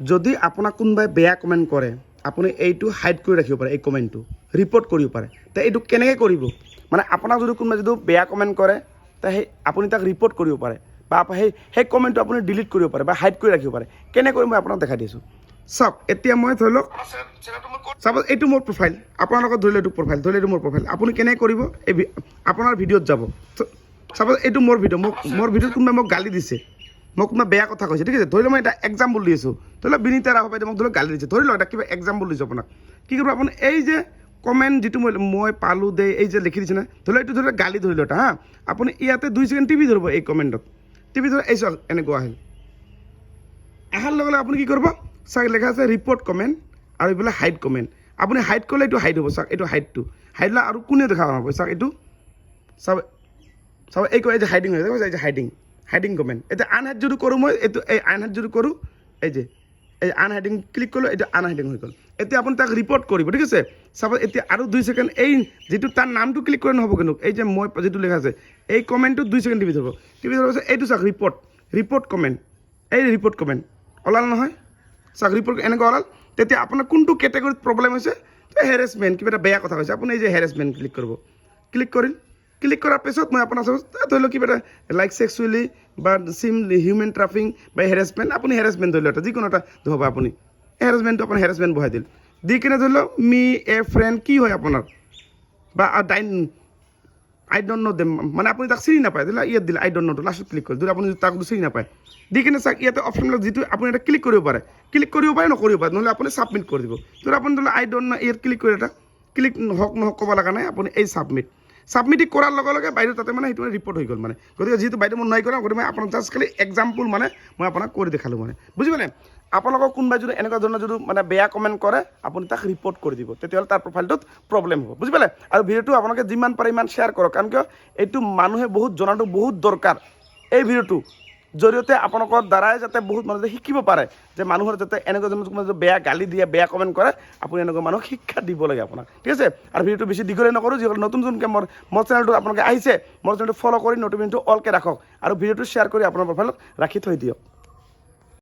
যদি আপোনাক কোনোবাই বেয়া কমেণ্ট কৰে আপুনি এইটো হাইড কৰি ৰাখিব পাৰে, এই কমেণ্টটো ৰিপৰ্ট কৰিব পাৰে। তো এইটো কেনেকৈ কৰিব, মানে আপোনাক যদি কোনোবাই যদি বেয়া কমেণ্ট কৰে তো আপুনি তাক ৰিপৰ্ট কৰিব পাৰে বা সেই কমেণ্টটো আপুনি ডিলিট কৰিব পাৰে বা হাইড কৰি ৰাখিব পাৰে। কেনেকৈ মই আপোনাক দেখাই দিছোঁ। চাওক, এতিয়া মই ধৰি লওক চাপ'জ এইটো মোৰ প্ৰফাইল, আপোনাৰ লগত ধৰি লওক এইটো প্ৰফাইল, ধৰি লওক এইটো মোৰ প্ৰফাইল। আপুনি কেনেকৈ কৰিব, এই আপোনাৰ ভিডিঅ'ত যাব। চাপ'জ এইটো মোৰ ভিডিঅ', মোৰ ভিডিঅ'ত কোনোবাই মোক গালি দিছে, মোক কোনোবা বেয়া কথা কৈছে, ঠিক আছে। ধৰি লওক মই এটা এক্সাম্পল দি আছোঁ, ধৰি লওক বিনীতা ৰাভ বাইদেউ মোক ধৰি লওক গালি দিছে, ধৰি লওক এটা কিবা এক্সাম্পল দিছোঁ আপোনাক। কি কৰিব আপুনি, এই যে কমেণ্ট যিটো মই পালোঁ দে, এই যে লিখি দিছে না, ধৰি লওক এইটো ধৰি লওক গালি ধৰি লওক হা। আপুনি ইয়াতে 2 ছেকেণ্ড টিভি ধৰিব, এই কমেণ্টত টিভি ধৰি এই চাওক এনেকুৱা আহিল। অহাৰ লগে লগে আপুনি কি কৰিব, চাওক লেখা আছে ৰিপৰ্ট কমেণ্ট আৰু এইফালে হাইড কমেণ্ট। আপুনি হাইড কৰিলে এইটো হাইড হ'ব, চাওক এইটো হাইডটো হাইড হ'লে আৰু কোনে দেখা পাব, চাওক এইটো চাওক চাওক এই যে হাইডিং হৈ যায়, এই যে হাইডিং কমেণ্ট। এতিয়া আনহাইড যদি কৰোঁ মই, এইটো এই আনহাইড যদি কৰোঁ, এই যে এই আনহাইডিং ক্লিক কৰিলোঁ, এইটো আনহাইডিং হৈ গ'ল। এতিয়া আপুনি তাক ৰিপৰ্ট কৰিব, ঠিক আছে। চাব এতিয়া আৰু 2 ছেকেণ্ড এই যিটো তাৰ নামটো ক্লিক কৰি নহ'ব, কিন্তু এই যে মই যিটো লেখা আছে এই কমেণ্টটো 2 ছেকেণ্ড টিভি ধৰিব, পাছত এইটো চাওক ৰিপৰ্ট কমেণ্ট, এই ৰিপৰ্ট কমেণ্ট ওলাল নহয়, চাওক ৰিপৰ্ট এনেকুৱা ওলাল। তেতিয়া আপোনাৰ কোনটো কেটেগৰীত প্ৰব্লেম হৈছে, হেৰেছমেণ্ট, কিবা এটা বেয়া কথা কৈছে, আপুনি এই যে হেৰেছমেণ্ট ক্লিক কৰিব। ক্লিক কৰাৰ পিছত মই আপোনাৰ ধৰি লওক কিবা এটা লাইক ছেক্সুৱেলি বা হিউমেন ট্ৰাফিং বা হেৰেছমেণ্ট, আপুনি হেৰেছমেণ্ট ধৰি লওক এটা যিকোনো এটা হ'ব, আপুনি হেৰেছমেণ্টটো আপুনি হেৰেছমেণ্ট বহাই দিল। দি কিনে ধৰি লওক মি এ ফ্ৰেণ্ড কি হয় আপোনাৰ, বা আই ডণ্ট ন' দেম, মানে আপুনি তাক চিনি নাপায়, ধৰি লওক ইয়াত দিলে আই ডণ্ট ন'টো লাষ্টত ক্লিক কৰিল, যদি আপুনি তাক চিনি নাপায়। দি কিনে চাওক ইয়াতে অপশ্যনবিলাক যিটো আপুনি এটা ক্লিক কৰিব পাৰে, নকৰিব পাৰে, নহ'লে আপুনি ছাবমিট কৰি দিব। ধৰি আপুনি ধৰি লওক আই ডণ্ট ন' ইয়াত ক্লিক কৰি এটা ক্লিক হওক নহওক ক'ব লগা নাই, আপুনি এই ছাবমিট কৰাৰ লগে লগে বাইদেউ তাতে মানে সেইটো ৰিপৰ্ট হৈ গ'ল। মানে গতিকে যিহেতু বাইদেউ মই নাই কৰা, গতিকে মই আপোনাক জাষ্ট খালি এক্সাম্পল মানে মই আপোনাক কৰি দেখালোঁ, মানে বুজি পালে। আপোনালোকক কোনোবাই যদি এনেকুৱা ধৰণৰ যদি মানে বেয়া কমেণ্ট কৰে, আপুনি তাক ৰিপৰ্ট কৰি দিব, তেতিয়াহ'লে তাৰ প্ৰফাইলটোত প্ৰব্লেম হ'ব, বুজি পালে। আৰু ভিডিঅ'টো আপোনালোকে যিমান পাৰে ইমান শ্বেয়াৰ কৰক, কাৰণ কিয় এইটো মানুহে বহুত জনাটো বহুত দৰকাৰ। এই ভিডিঅ'টো জৰিয়তে আপোনালোকৰ দ্বাৰাই যাতে বহুত মানুহে শিকিব পাৰে যে মানুহৰ যাতে এনেকুৱা ধৰণৰ বেয়া গালি দিয়ে, বেয়া কমেণ্ট কৰে, আপুনি এনেকুৱা মানুহক শিক্ষা দিব লাগে আপোনাক, ঠিক আছে। আৰু ভিডিঅ'টো বেছি দীঘলে নকৰোঁ, যিসকল নতুনকৈ মোৰ চেনেলটো আপোনালোকে আহিছে, মোৰ চেনেলটো ফ'ল' কৰি নটিফিকেশ্যনটো অলকৈ ৰাখক আৰু ভিডিঅ'টো শ্বেয়াৰ কৰি আপোনাৰ প্ৰফাইলত ৰাখি থৈ দিয়ক।